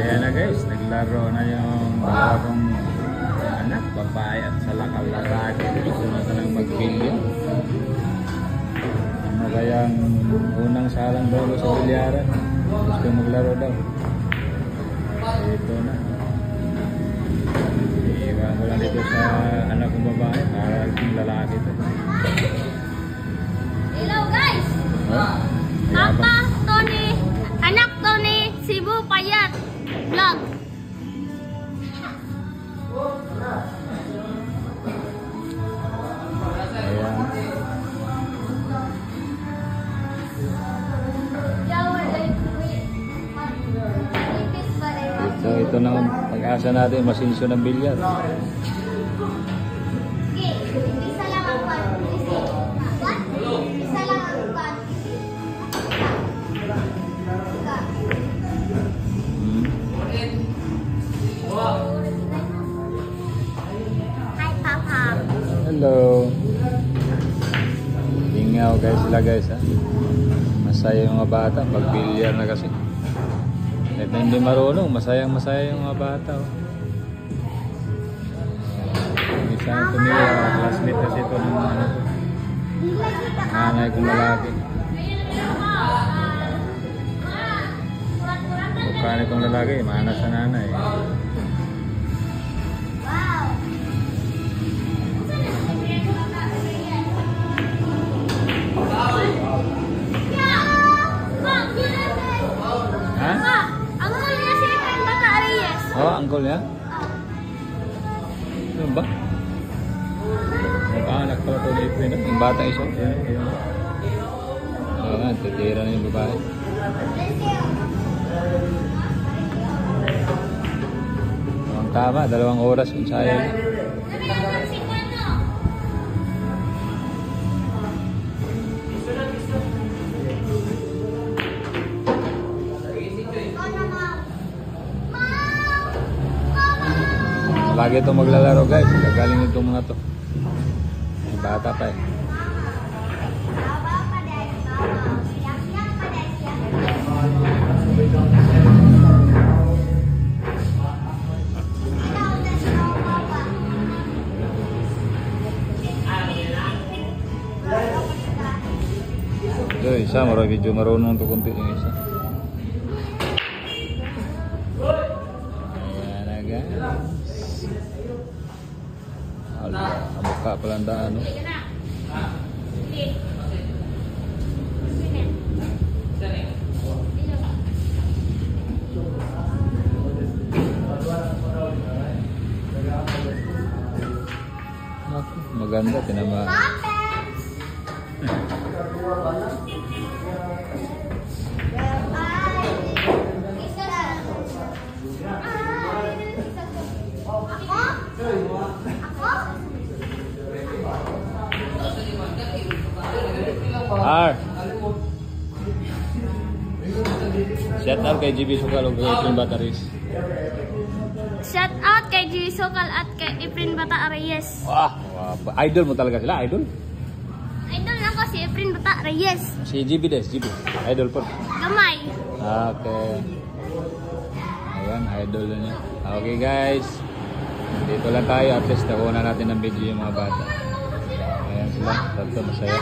Ayan na guys, naglaro na yung bagong anak, babae at salakal lalaki. Gusto na silang mag-billion. Ano kayang unang salang daw sa bilyaran? Gusto maglaro daw. Ito na. Iwan ko lang dito sa anak kong babae para yung lalaki ito. Hello guys! Papa Tony, anak Tony, Cebu Payat Vlog. Ito na ang pag-asa natin, masinso ng bilyar. Isa lang ang quantity. Isa lang ang quantity. Hi Papa. Hello. Ingaw guys sila guys ha. Masaya yung mga bata pag bilyar na kasi. Kahit na hindi marunong, masayang masaya yung mga bata. Yung isang tumila, classmate kasi ito ng ano ko. Nanay kong lalaki. Bukani kong lalaki, mana sa nanay. Oh, uncle niya? Ano ba? Mag-anak pala ito ni Efren. Yung bata isa. Oo nga, titira na yung babae. Ang tama, 2 oras yung sayang. Lagi itong maglalaro guys, gagaling itong mga to. May bata pa eh. Ito isa, medyo marunong ito kunti yung isa. Ayan na guys. Mukha palandaan no? Maganda, tinamaan. Shout out kay GB Sukal o kay Efren Bata Reyes. Shout out kay GB Sukal at kay Efren Bata Reyes. Wah, idol mo talaga sila, idol? Idol lang ko si Efren Bata Reyes. Si GB des, GB. Idol po. Gamay. Okay. Ayan, idol na niya. Okay guys. Dito lang tayo, at least nakuha na natin ng video yung mga bata. Ayan sila, tatlo masaya.